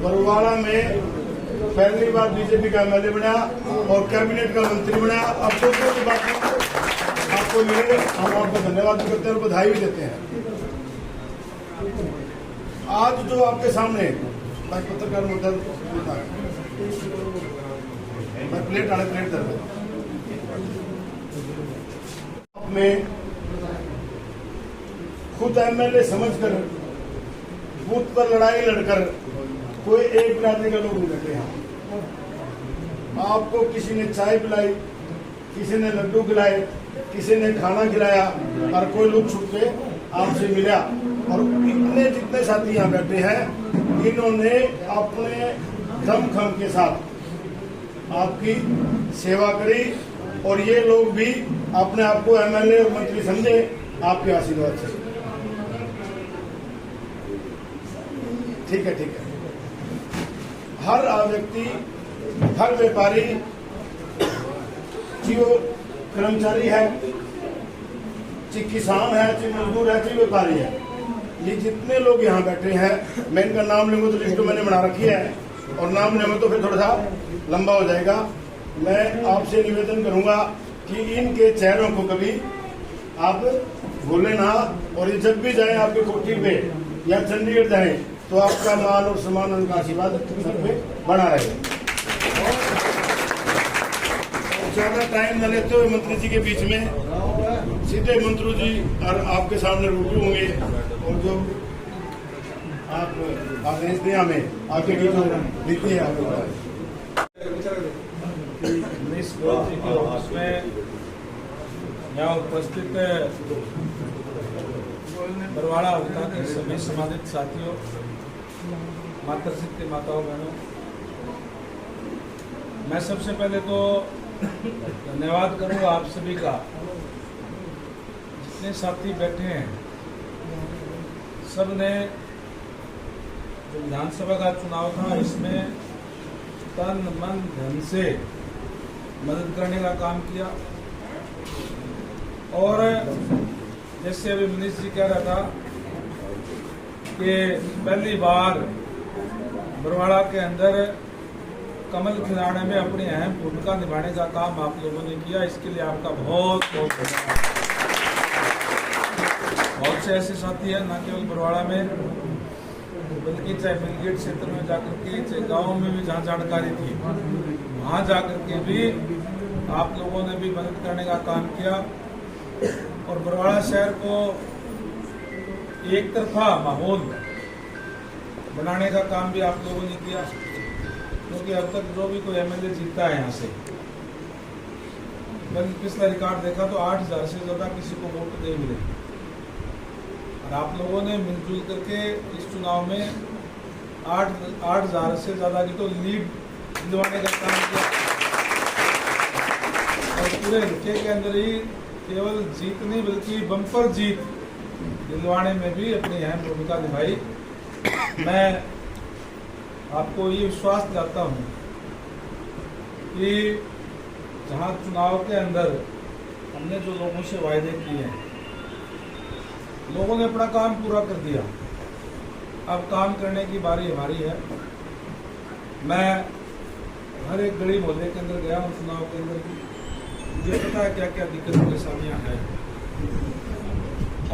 बरवाड़ा में पहली बार बीजेपी का एमएलए बना और कैबिनेट का मंत्री बना। अब तो कोई बात नहीं, आपको मिलेंगे, हम आपको धन्यवाद भी करते हैं और बधाई भी देते हैं। आज जो आपके सामने पत्रकार मुद्दा प्लेट आने प्लेट दर में खुद एमएलए समझकर बूथ पर लड़ाई लड़कर कोई एक बिरादरी का लोग नहीं बैठे हैं। आपको किसी ने चाय पिलाई, किसी ने लड्डू खिलाए, किसी ने खाना खिलाया और कोई लोग छुप के आपसे मिला। और इतने जितने साथी यहाँ बैठे हैं, इन्होंने अपने दमखम के साथ आपकी सेवा करी और ये लोग भी अपने आप को एमएलए और मंत्री समझे आपके आशीर्वाद से। ठीक है, ठीक है। हर व्यक्ति, हर व्यापारी, चाहे वो कर्मचारी है, चाहे किसान है, चाहे मजदूर है, चाहे व्यापारी है, ये जितने लोग यहाँ बैठे हैं, मैं इनका नाम लूंगा तो लिस्ट मैंने बना रखी है और नाम लूंगा तो फिर थोड़ा सा लंबा हो जाएगा। मैं आपसे निवेदन करूंगा कि इनके चेहरों को कभी आप भूले ना, और ये जब भी जाए आपके कोठी पे या चंडीगढ़ जाए तो आपका मान और सम्मान, उनका आशीर्वाद सब पे बना रहे। ज्यादा टाइम न लेते हुए मंत्री जी के बीच में सीधे मंत्री जी और आपके सामने रूबरू होंगे और जो आप आदेश दिया हमें आपके बीच नीति है उसमें यहाँ उपस्थित बरवाड़ा हल्का के सभी सम्मानित साथियों, मातृशक्ति माताओं बहनों, मैं सबसे पहले तो धन्यवाद करूंगा आप सभी का। जितने साथी बैठे हैं सब ने जो विधानसभा का चुनाव था इसमें तन मन धन से मदद करने का काम किया। और जैसे अभी मनीष जी कह रहा था कि पहली बार बरवाड़ा के अंदर कमल खिलाने में अपनी अहम भूमिका निभाने का काम आप लोगों ने किया, इसके लिए आपका बहुत बहुत धन्यवाद। बहुत से ऐसे साथी हैं न केवल बरवाड़ा में बल्कि चाहे मिलगेट क्षेत्र में जाकर के, चाहे गाँव में भी जहाँ जानकारी थी वहाँ जाकर के भी आप लोगों ने भी मदद करने का काम किया। और बरवाड़ा शहर को एक तरफा माहौल बनाने का काम भी आप लोगों ने किया, क्योंकि अब तक जो भी कोई एमएलए जीता है यहाँ से, मैंने पिछला रिकॉर्ड देखा तो 8,000 से ज्यादा किसी को वोट नहीं मिले। और आप लोगों ने मिलजुल करके इस चुनाव में 8,000 से ज्यादा की तो लीड दिलवाने का काम किया। और पूरे हल्के के अंदर ही केवल जीत नहीं बल्कि बम्पर जीत दिलवाने में भी अपनी अहम भूमिका निभाई। मैं आपको ये विश्वास दिलाता हूँ कि जहाँ चुनाव के अंदर हमने जो लोगों से वायदे किए हैं, लोगों ने अपना काम पूरा कर दिया। अब काम करने की बारी हमारी है। मैं हर एक गली मोहल्ले के अंदर गया हूँ चुनाव के अंदर भी, मुझे पता है क्या क्या दिक्कत परेशानियाँ हैं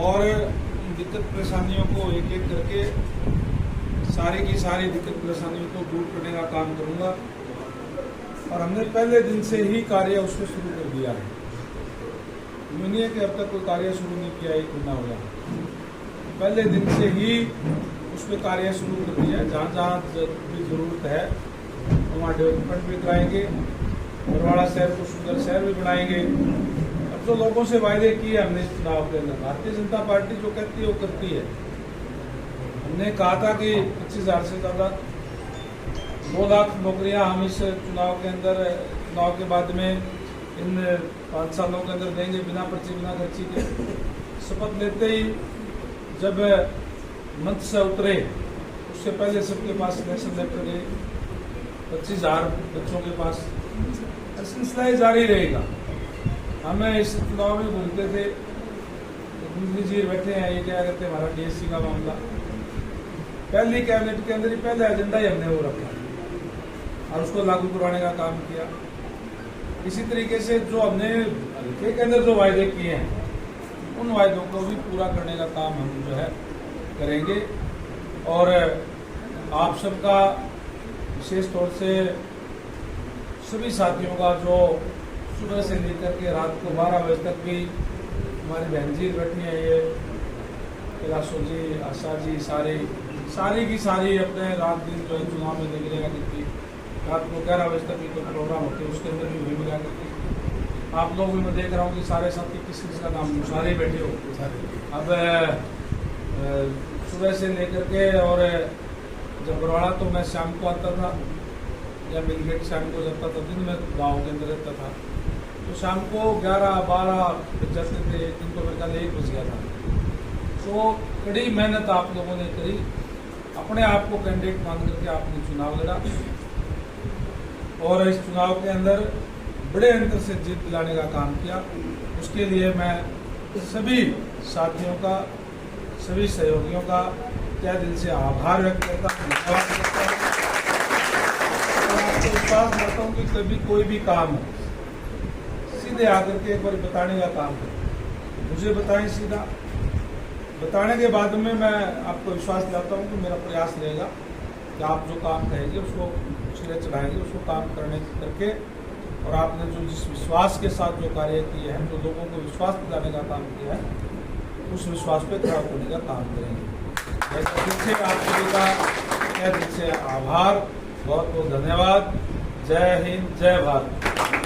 और इन दिक्कत परेशानियों को एक एक करके सारी की सारी दिक्कत परेशानियों को दूर करने का काम करूँगा। और हमने पहले दिन से ही कार्य उसको शुरू कर दिया है। नहीं है कि अब तक कोई कार्य शुरू नहीं किया, एक महीना हो गया। पहले दिन से ही उस पर कार्य शुरू कर दिया है। जहाँ जहाँ भी जरूरत है वहाँ डेवलपमेंट भी कराएंगे, बरवाड़ा शहर को सुंदर शहर भी बनाएंगे। अब जो लोगों से वायदे किए हमने इस चुनाव के अंदर, भारतीय जनता पार्टी जो कहती है वो करती है। हमने कहा था कि 25,000 से ज़्यादा 2 लाख नौकरियां हम इस चुनाव के अंदर, चुनाव के बाद में इन 5 सालों के अंदर देंगे, बिना पर्ची बिना खर्ची के। शपथ लेते ही जब मंच से उतरे उससे पहले सबके पास सिलेक्शन लेटर गए, 25,000 बच्चों के पास। सिलसिला जारी रहेगा। हमें इस चुनाव में बोलते थे, मंत्री जी बैठे हैं, ये क्या कहते हैं, हमारा डीएससी का मामला। पहली कैबिनेट के अंदर ही पहले एजेंडा ही हमने वो रखा और उसको लागू करवाने का काम किया। इसी तरीके से जो हमने हल्के के अंदर जो वायदे किए हैं उन वायदों को भी पूरा करने का काम हम जो है करेंगे। और आप सबका विशेष तौर से सभी साथियों का जो सुबह से लेकर के रात को 12 बजे तक भी हमारी बहन जी बैठी है, ये कैलाशो जी, आशा जी, सारी की सारी अपने रात दिन जो है चुनाव में लगी रहा करती, रात को 11 बजे तक भी कोई प्रोग्राम होते हैं उसके अंदर भी वही मिला करती। आप लोग भी मैं देख रहा हूँ कि सारे साथी किस किस का नाम सारे बैठे हो। अब सुबह से लेकर के, और जब बरवाड़ा तो मैं शाम को आता था या मिलगेट शाम को जाता था, दिन में गाँव के अंदर रहता था, तो शाम को 11-12 बज जाते थे, दिन को मेरे ख्याल 1 बज गया था। तो कड़ी मेहनत आप लोगों ने करी, अपने आप को कैंडिडेट मान करके आपने चुनाव लड़ा और इस चुनाव के अंदर बड़े अंतर से जीत दिलाने का काम किया। उसके लिए मैं सभी साथियों का, सभी सहयोगियों का तहे दिल से आभार व्यक्त करता हूँ, धन्यवाद करता हूँ। आपको विश्वास करता हूँ कि कभी कोई भी काम है सीधे आकर के एक बार बताने का काम करें, मुझे बताएं सीधा, बताने के बाद में मैं आपको विश्वास दिलाता हूँ कि मेरा प्रयास रहेगा कि आप जो काम कहेंगे उसको सिरे चढ़ाएंगे, उसको काम करके, और आपने जो जिस विश्वास के साथ जो कार्य किए हैं, जो लोगों को विश्वास दिलाने का काम किया है, उस विश्वास पे खड़ा होने का काम करेंगे। दिल से आप सभी का दिल से आभार, बहुत बहुत धन्यवाद। जय हिंद, जय भारत।